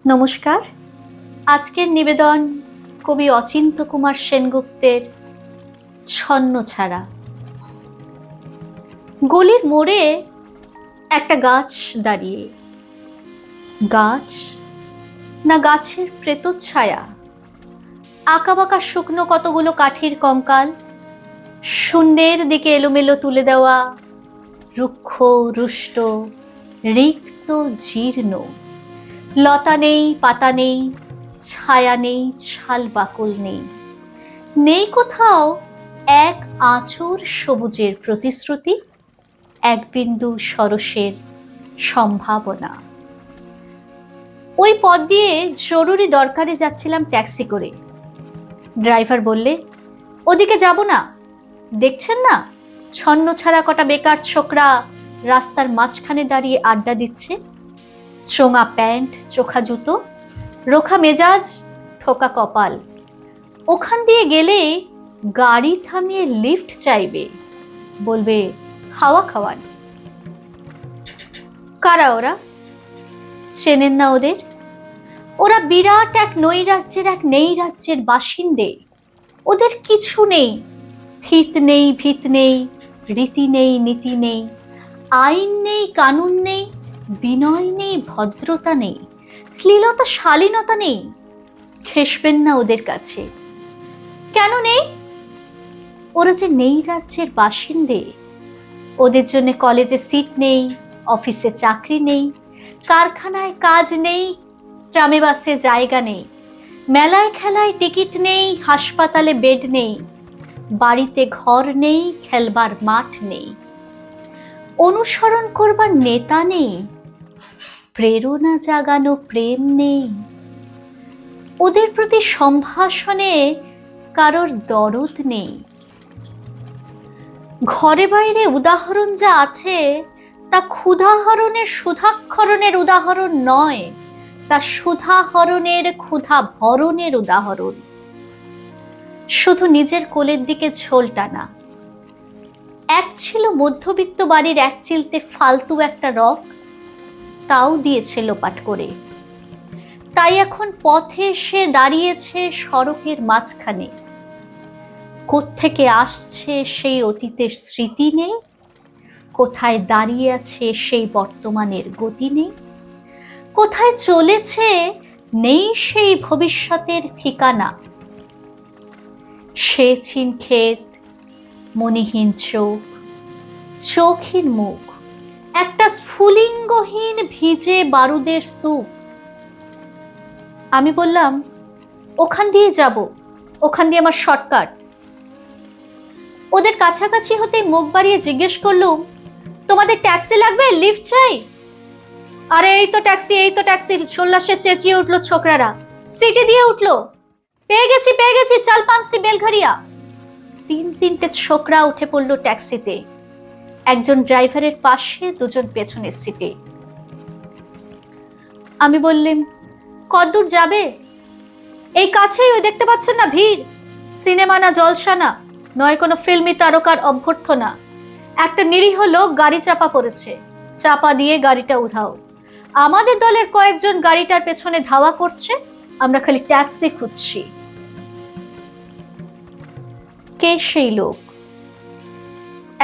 নমস্কার। আজকের নিবেদন কবি অচিন্ত্য কুমার সেনগুপ্তের ছন্নছাড়া। গলির মোড়ে একটা গাছ দাঁড়িয়ে, গাছ না গাছের প্রেতচ্ছায়া, আঁকাবাঁকা শুকনো কতগুলো কাঠির কঙ্কাল, শূন্যের দিকে এলোমেলো তুলে দেওয়া, রুক্ষ রুষ্ট, রিক্ত জীর্ণ, লতা নেই, পাতা নেই, ছায়া নেই, ছাল বাকল নেই, নেই কোথাও এক আঁচড় সবুজের প্রতিশ্রুতি, এক বিন্দু সরসের সম্ভাবনা। ওই পথ দিয়ে জরুরি দরকারে যাচ্ছিলাম ট্যাক্সি করে। ড্রাইভার বললে, ওদিকে যাব না, দেখছেন না ছন্নছাড়া কটা বেকার ছোকরা রাস্তার মাঝখানে দাঁড়িয়ে আড্ডা দিচ্ছে, চোঙা প্যান্ট, চোখা জুতো, রোখা মেজাজ, ঠোকা কপাল। ওখান দিয়ে গেলে গাড়ি থামিয়ে লিফট চাইবে, বলবে হাওয়া খাওয়ান। কারা ওরা? চেনেন না ওদের? ওরা বিরাট এক নৈরাজ্যের, এক নেই রাজ্যের বাসিন্দে। ওদের কিছু নেই, ফিত নেই, ভিত নেই, রীতি নেই, নীতি নেই, আইন নেই, কানুন নেই, বিনয় নেই, ভদ্রতা নেই, শ্লীলতা শালীনতা নেই। ঘেঁষবেন না ওদের কাছে। কেন নেই? ওরা যে নেই রাজ্যের বাসিন্দে। ওদের জন্য কলেজে সিট নেই, অফিসে চাকরি নেই, কারখানায় কাজ নেই, ট্রামে বাসে জায়গা নেই, মেলায় খেলায় টিকিট নেই, হাসপাতালে বেড নেই, বাড়িতে ঘর নেই, খেলবার মাঠ নেই, অনুসরণ করবার নেতা নেই, প্রেরণা জাগানো প্রেম নেই। ওদের প্রতি সম্ভাষণে কারোর দরদ নেই। ঘরে বাইরে উদাহরণ যা আছে তা ক্ষুধাহরণের সুধাক্ষরণের উদাহরণ নয়, তা সুধাহরণের ক্ষুধা ভরণের উদাহরণ। শুধু নিজের কোলের দিকে ঝোল টানা। এক ছিল মধ্যবিত্ত বাড়ির এক চিলতে ফালতু একটা রক, তাও দিয়েছে লোপাট করে। তাই এখন পথে সে দাঁড়িয়েছে সড়কের মাঝখানে। কোত্থেকে আসছে সেই অতীতের স্মৃতি নেই, কোথায় দাঁড়িয়ে আছে সেই বর্তমানের গতি নেই, কোথায় চলেছে নেই সেই ভবিষ্যতের ঠিকানা। সে চিন ক্ষেত, মনিহীন চোখ, চোখহীন মুখ, একটা স্ফুলিঙ্গহীন ভিজে বারুদের স্তূপ। আমি বললাম, ওখান দিয়ে যাব, ওখান দিয়ে আমার শর্টকাট। ওদের কাছাকাছি হতে মুখ বাড়িয়ে জিজ্ঞেস করলুম, তোমাদের ট্যাক্সি লাগবে, লিফট চাই? আরে এই তো ট্যাক্সি, এই তো ট্যাক্সি, সোল্লাসে চেঁচিয়ে উঠলো ছোকরারা। সিটি দিয়ে উঠলো, পেয়ে গেছি পেয়ে গেছি, চাল পানসি বেলঘরিয়া। তিনটে ছোকরা উঠে পড়লো ট্যাক্সিতে, একজন ড্রাইভারের পাশে, দুজন পেছনের সিটে। আমি বললাম, কতদূর যাবে? এই কাছেই, ওই দেখতে পাচ্ছেন না ভিড়, সিনেমা না জলসা না, নয় কোনো ফিল্মি তারকার অভ্যর্থনা। একটা নিরীহ লোক গাড়ি চাপা পড়েছে, চাপা দিয়ে গাড়িটা উধাও। আমাদের দলের কয়েকজন গাড়িটার পেছনে ধাওয়া করছে, আমরা খালি ট্যাক্সি খুঁজছি। কে সেই লোক?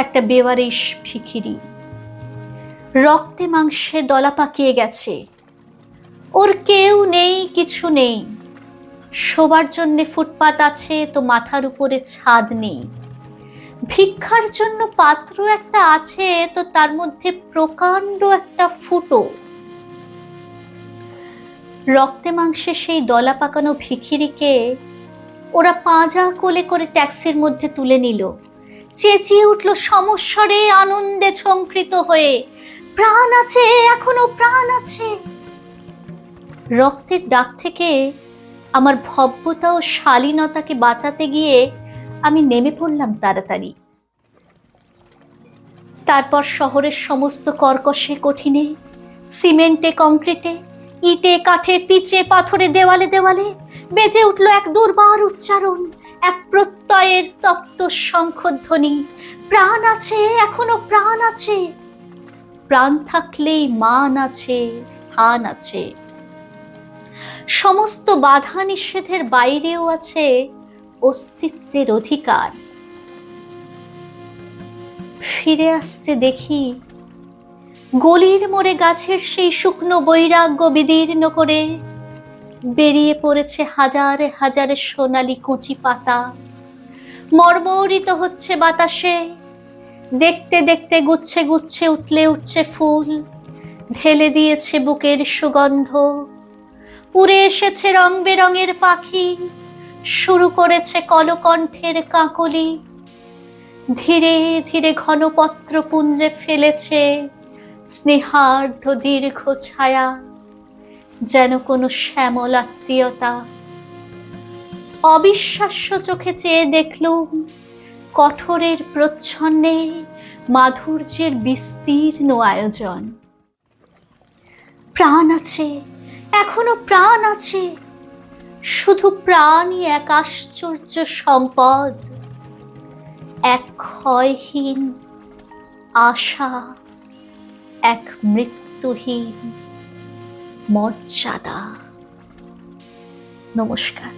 একটা বেওয়ারিশ ভিখিরি, রক্তে মাংসে দলা পাকিয়ে গেছে। ওর কেউ নেই, কিছু নেই। শোবার জন্য ফুটপাত আছে তো মাথার উপরে ছাদ নেই। ভিক্ষার জন্য পাত্র একটা আছে তো তার মধ্যে প্রকাণ্ড একটা ফুটো। রক্তে মাংসে সেই দলা পাকানো ভিখিরিকে ওরা পাঁজা কোলে করে ট্যাক্সির মধ্যে তুলে নিল। চেঁচিয়ে উঠল সমস্বরে, আনন্দে ঝঙ্কৃত হয়ে, প্রাণ আছে, এখনো প্রাণ আছে। রক্তের ডাক থেকে আমার ভব্যতা ও শালীনতাকে বাঁচাতে গিয়ে আমি নেমে পড়লাম তাড়াতাড়ি। তারপর শহরের সমস্ত কর্কশে কঠিনে, সিমেন্টে কংক্রিটে, ইটে কাঠে পিচে পাথরে দেওয়ালে দেওয়ালে বেজে উঠল এক দুর্বার উচ্চারণ, এক প্রত্যয়ের তপ্ত শঙ্খধ্বনি, প্রাণ আছে, এখনো প্রাণ আছে। প্রাণ থাকলেই মান আছে, স্থান আছে। সমস্ত বাধা নিষেধের বাইরেও আছে অস্তিত্বের অধিকার। ফিরে আসতে দেখি গলির মোড়ে গাছের সেই শুকনো বৈরাগ্য বিদীর্ণ করে বেরিয়ে পড়েছে হাজার হাজার সোনালি কচি পাতা, মর্মরিত হচ্ছে বাতাসে। দেখতে দেখতে গুচ্ছে গুচ্ছে উতলে উঠছে ফুল, ঢেলে দিয়েছে বুকের সুগন্ধ। উড়ে এসেছে রং বেরঙের পাখি, শুরু করেছে কলকণ্ঠের কাকলি। ধীরে ধীরে ঘনপত্র পুঞ্জে ফেলেছে স্নেহার্ধ দীর্ঘ ছায়া, যেন কোনো শ্যামল আত্মীয়তা। অবিশ্বাস্য চোখে চেয়ে দেখলুম কঠোরের প্রচ্ছন্নে মাধুর্যের বিস্তীর্ণ আয়োজন। প্রাণ আছে, এখনো প্রাণ আছে, শুধু প্রাণই এক আশ্চর্য সম্পদ, এক ক্ষয়হীন আশা, এক মৃত্যুহীন মর্যাদা। নমস্কার।